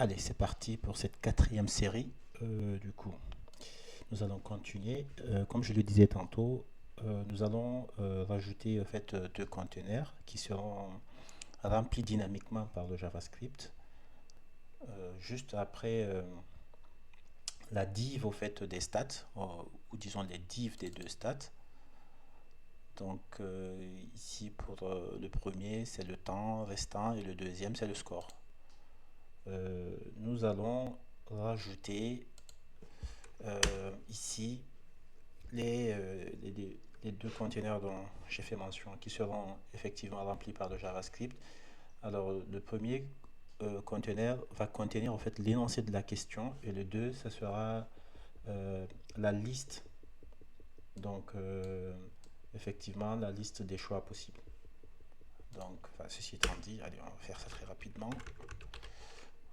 Allez, c'est parti pour cette quatrième série. Du coup, nous allons continuer. Comme je le disais tantôt, nous allons rajouter en fait deux conteneurs qui seront remplis dynamiquement par le JavaScript. Juste après la div au fait des stats, ou disons les divs des deux stats. Donc ici pour le premier c'est le temps restant et le deuxième c'est le score. Nous allons rajouter ici les deux conteneurs dont j'ai fait mention qui seront effectivement remplis par le JavaScript. Alors le premier conteneur va contenir en fait l'énoncé de la question et le 2 ça sera la liste, donc effectivement la liste des choix possibles. Donc ceci étant dit, allez, on va faire ça très rapidement.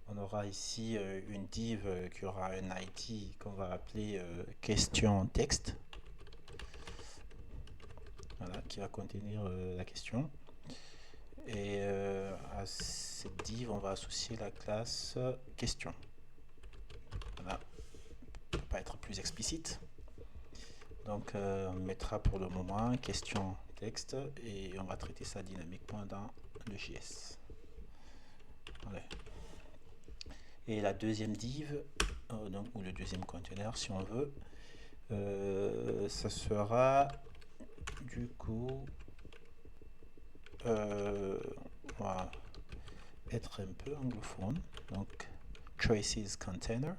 On aura ici une div qui aura un ID qu'on va appeler question texte, voilà, qui va contenir la question. Et à cette div, on va associer la classe question. Voilà, on ne peut pas être plus explicite. Donc on mettra pour le moment question texte et on va traiter ça dynamiquement dans le JS. Voilà. Et la deuxième div, donc, ou le deuxième conteneur si on veut, ça sera du coup, on va être un peu anglophone, donc choices container.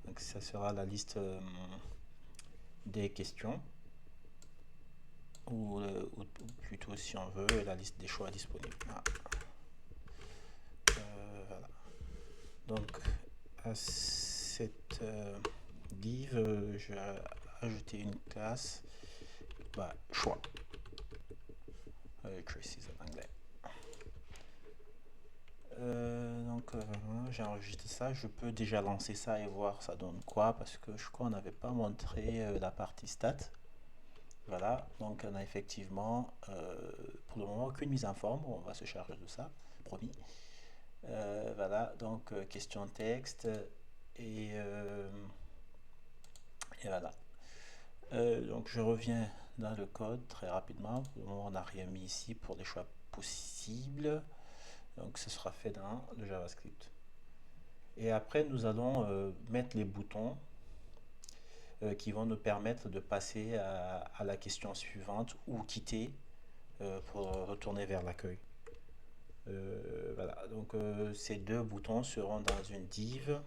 Donc ça sera la liste des questions, ou plutôt si on veut la liste des choix disponibles. Voilà. Donc à cette div, je vais ajouter une classe choix, choices en anglais. Donc j'ai enregistré ça, je peux déjà lancer ça et voir ça donne quoi, parce que je crois qu'on n'avait pas montré la partie stat. Voilà, donc on a effectivement pour le moment aucune mise en forme, on va se charger de ça, promis. Voilà, donc question texte et voilà. Donc je reviens dans le code très rapidement. Pour le moment on n'a rien mis ici pour des choix possibles, donc ce sera fait dans le JavaScript. Et après nous allons mettre les boutons qui vont nous permettre de passer à la question suivante ou quitter pour retourner vers l'accueil. Voilà, donc ces deux boutons seront dans une div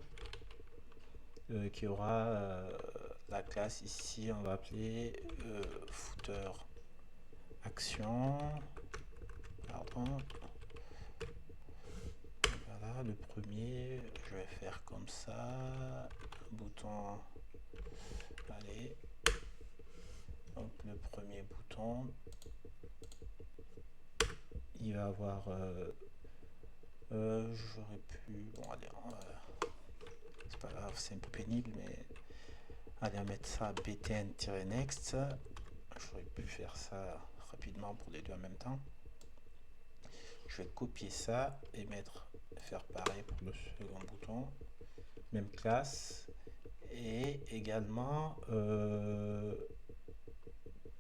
qui aura la classe ici, on va appeler footer action. Pardon. Voilà, le premier, je vais faire comme ça. Bouton. Allez. Donc le premier bouton, il va avoir. J'aurais pu. Bon, allez, c'est pas grave, c'est un peu pénible, mais. Allez, on va mettre ça btn-next. J'aurais pu faire ça rapidement pour les deux en même temps. Je vais copier ça et faire pareil pour le second bouton. Même classe. Et également,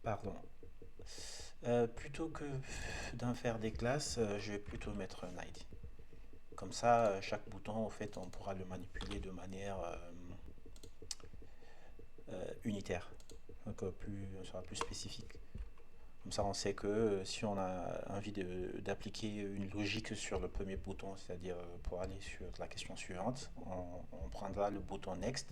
pardon. Plutôt que d'en faire des classes, je vais plutôt mettre un ID. Comme ça, chaque bouton, en fait, on pourra le manipuler de manière unitaire. Donc, on sera plus spécifique. Comme ça, on sait que si on a envie d'appliquer une logique sur le premier bouton, c'est-à-dire pour aller sur la question suivante, on prendra le bouton Next.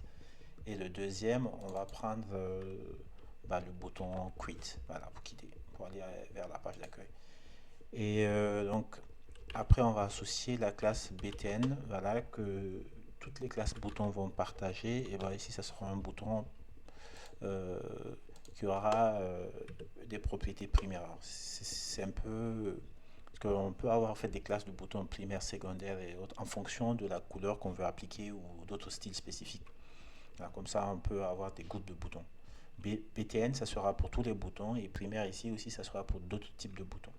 Et le deuxième, on va prendre le bouton Quit, voilà, pour quitter, pour aller vers la page d'accueil. Et donc, après, on va associer la classe btn, voilà, que toutes les classes boutons vont partager. Et bien ici, ça sera un bouton qui aura des propriétés primaires. C'est un peu... Parce qu'on peut avoir en fait des classes de boutons primaires, secondaires et autres en fonction de la couleur qu'on veut appliquer ou d'autres styles spécifiques. Alors, comme ça, on peut avoir des groupes de boutons. BTN, ça sera pour tous les boutons et primaire ici aussi, ça sera pour d'autres types de boutons.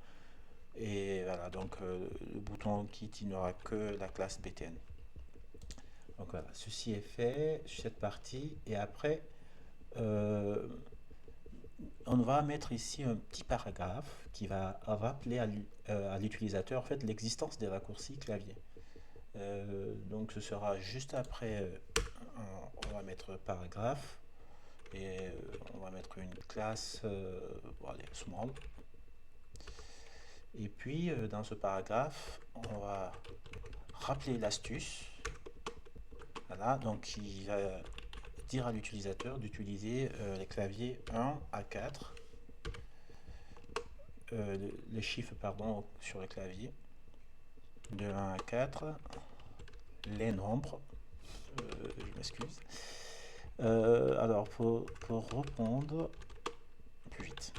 Et voilà, donc le bouton Kit, il n'aura que la classe btn. Donc voilà, ceci est fait sur cette partie. Et après, euh, on va mettre ici un petit paragraphe qui va rappeler à l'utilisateur en fait l'existence des raccourcis clavier. Donc ce sera juste après, on va mettre paragraphe et on va mettre une classe bon, allez, small. Et puis dans ce paragraphe, on va rappeler l'astuce. Voilà, donc il va dire à l'utilisateur d'utiliser les claviers 1 à 4, les chiffres pardon, sur le clavier, de 1 à 4, les nombres, je m'excuse. Alors pour répondre plus vite,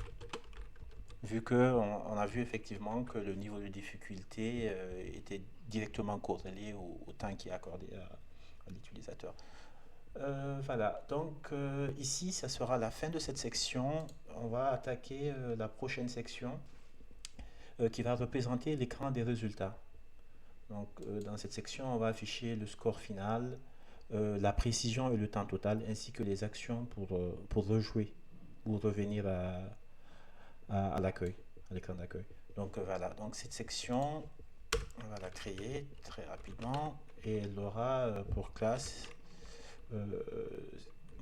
vu qu'on a vu effectivement que le niveau de difficulté était directement corrélé au temps qui est accordé à l'utilisateur. Voilà, donc ici, ça sera la fin de cette section. On va attaquer la prochaine section qui va représenter l'écran des résultats. Donc, dans cette section, on va afficher le score final, la précision et le temps total, ainsi que les actions pour rejouer ou revenir à l'accueil, à l'écran d'accueil. Donc voilà, donc cette section, on va la créer très rapidement et elle aura pour classe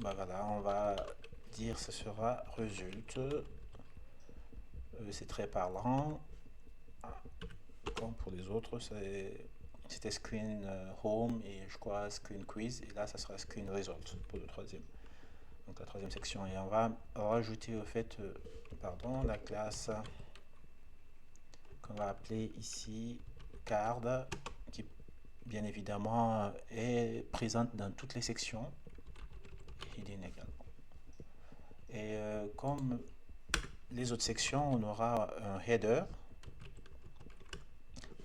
bah voilà, on va dire ce sera résulte. C'est très parlant. Comme pour les autres, c'était screen home et je crois screen quiz. Et là, ça sera screen result pour le troisième. Donc la troisième section. Et on va rajouter au fait, pardon, la classe qu'on va appeler ici card, qui bien évidemment est présente dans toutes les sections. Hidden également. Et comme les autres sections, on aura un header,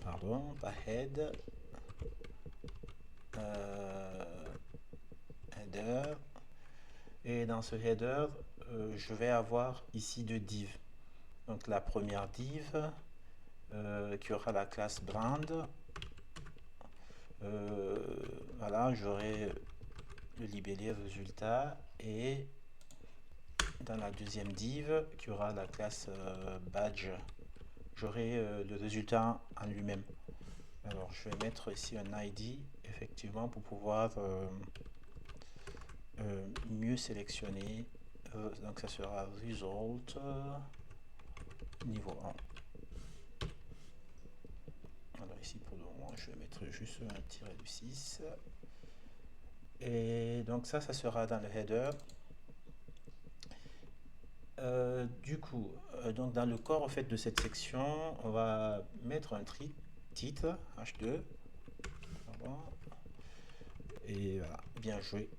pardon, pas head, header, et dans ce header, je vais avoir ici deux divs. Donc la première div qui aura la classe brand, voilà, j'aurai le libellé résultat et dans la deuxième div qui aura la classe badge, j'aurai le résultat en lui-même. Alors je vais mettre ici un ID effectivement pour pouvoir mieux sélectionner. Donc ça sera result niveau 1. Alors ici pour le moment je vais mettre juste un tiret du 6. Et donc ça sera dans le header. Du coup, donc dans le corps en fait de cette section, on va mettre un titre H2. Pardon. Et voilà, bien joué.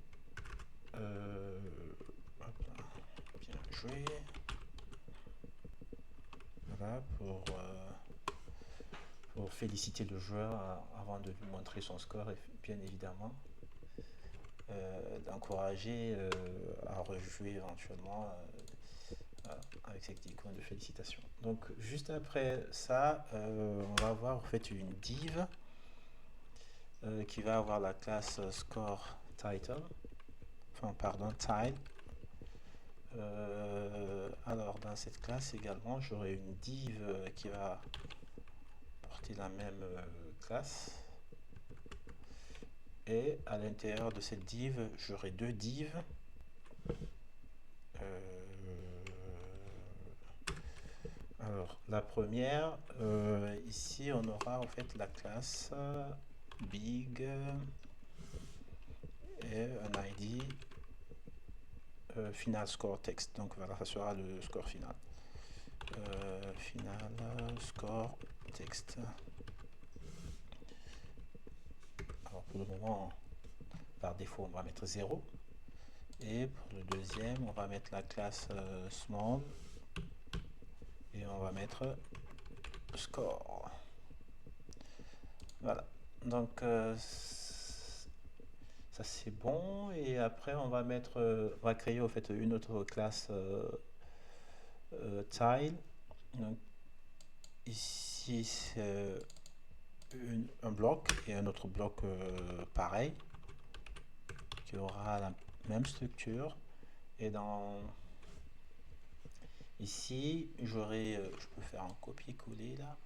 Bien joué. Voilà pour féliciter le joueur avant de lui montrer son score, et bien évidemment. D'encourager à rejouer éventuellement avec cette icône de félicitations. Donc juste après ça, on va avoir en fait une div qui va avoir la classe score title, enfin pardon tile. Alors dans cette classe également, j'aurai une div qui va porter la même classe. Et à l'intérieur de cette div, j'aurai deux divs. Alors, la première, ici, on aura en fait la classe big et un ID final score text. Donc voilà, ça sera le score final. Final score text. Alors pour le moment, par défaut, on va mettre 0. Et pour le deuxième, on va mettre la classe small et on va mettre score. Voilà. Donc ça c'est bon. Et après, on va créer au fait une autre classe tile. Donc, ici c'est un bloc et un autre bloc pareil qui aura la même structure. Et dans ici, je peux faire un copier-coller là,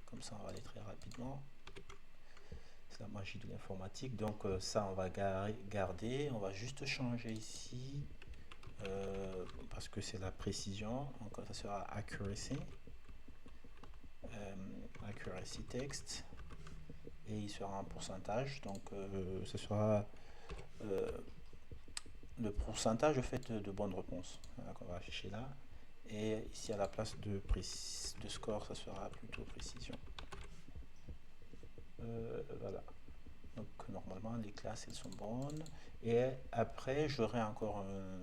comme ça on va aller très rapidement. C'est la magie de l'informatique. Donc ça on va garder, on va juste changer ici parce que c'est la précision. Donc ça sera accuracy, accuracy text, et il sera en pourcentage. Donc ce sera le pourcentage fait de bonnes réponses qu'on va afficher là. Et ici à la place de score, ça sera plutôt précision. Voilà. Donc normalement les classes elles sont bonnes. Et après j'aurai encore un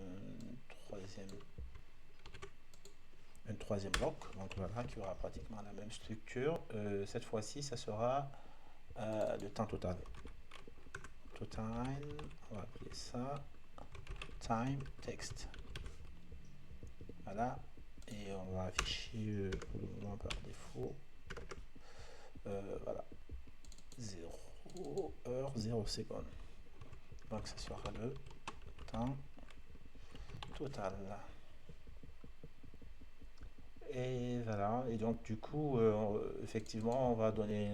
troisième bloc. Donc voilà, qui aura pratiquement la même structure. Cette fois-ci, ça sera le temps total. Total, on va appeler ça time text. Voilà. Et on va afficher par défaut. Voilà. 0 heure, 0 seconde. Donc ça sera le temps total. Et voilà. Et donc du coup, effectivement, on va donner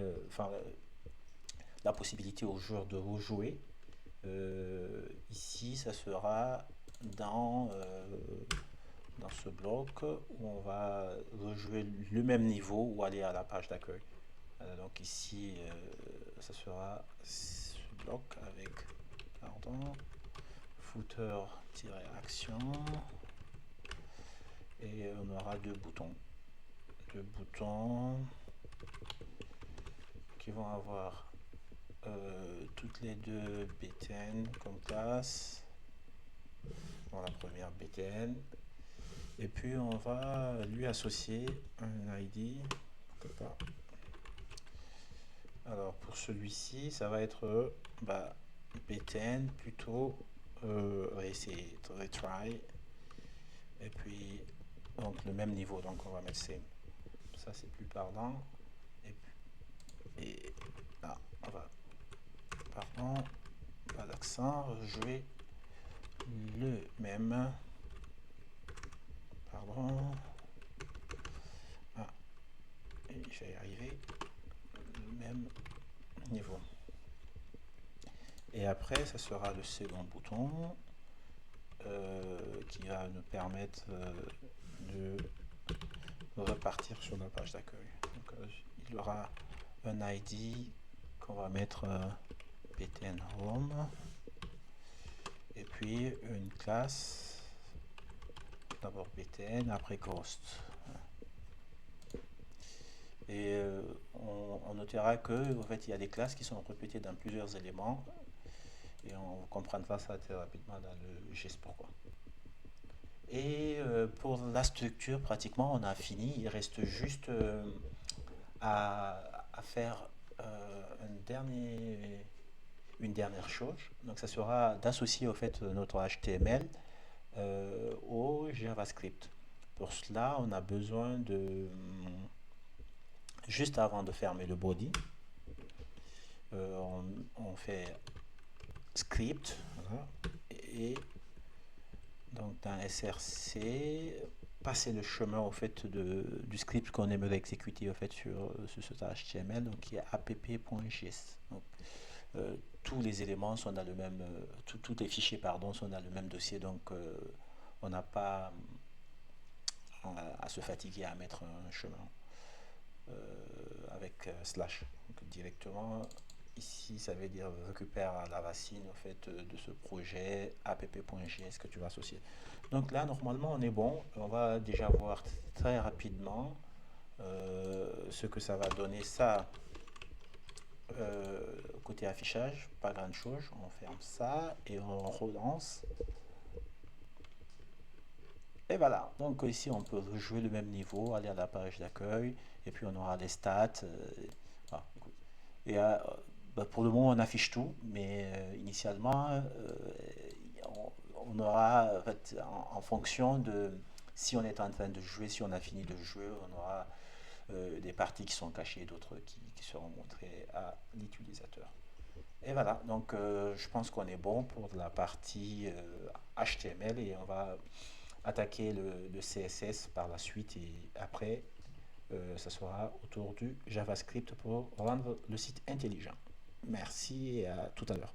la possibilité aux joueurs de rejouer. Ici, ça sera dans ce bloc où on va rejouer le même niveau ou aller à la page d'accueil. Donc ici, ça sera ce bloc avec, pardon, footer-action, et on aura deux boutons qui vont avoir toutes les deux BTN comme classe. Dans la première BTN, et puis on va lui associer un ID. Alors pour celui-ci, ça va être BTN plutôt retry, et puis donc le même niveau, donc on va mettre same. Ça c'est plus parlant. Et là on va, pardon, pas d'accent, rejouer le même, pardon, et je vais y arriver, le même niveau. Et après, ça sera le second bouton qui va nous permettre de repartir sur la page d'accueil. Donc, il y aura un ID qu'on va mettre btn home, et puis une classe, d'abord btn, après ghost. Et on notera que en fait, il y a des classes qui sont répétées dans plusieurs éléments, et on comprendra ça très rapidement dans le geste pourquoi. Et pour la structure, pratiquement on a fini. Il reste juste à faire une dernière chose. Donc ça sera d'associer au fait notre HTML au JavaScript. Pour cela, on a besoin de, juste avant de fermer le body, on fait script, voilà, et donc dans SRC, passer le chemin au fait du script qu'on aimerait exécuter au fait sur ce HTML, donc qui est app.js. Donc tous les éléments sont dans le même, tous les fichiers pardon sont dans le même dossier, donc on n'a pas à se fatiguer à mettre un chemin avec slash. Donc, directement ici, ça veut dire récupère la racine en fait de ce projet app.js que tu vas associer. Donc là, normalement, on est bon. On va déjà voir très rapidement ce que ça va donner. Ça, côté affichage, pas grand chose. On ferme ça et on relance. Et voilà, donc ici on peut jouer le même niveau, aller à la page d'accueil, et puis on aura les stats. Voilà. Et pour le moment on affiche tout, mais initialement on aura en, fait, en fonction de si on est en train de jouer, si on a fini de jouer, on aura des parties qui sont cachées, d'autres qui seront montrées à l'utilisateur. Et voilà, donc je pense qu'on est bon pour la partie HTML et on va attaquer le CSS par la suite et après, ça sera autour du JavaScript pour rendre le site intelligent. Merci et à tout à l'heure.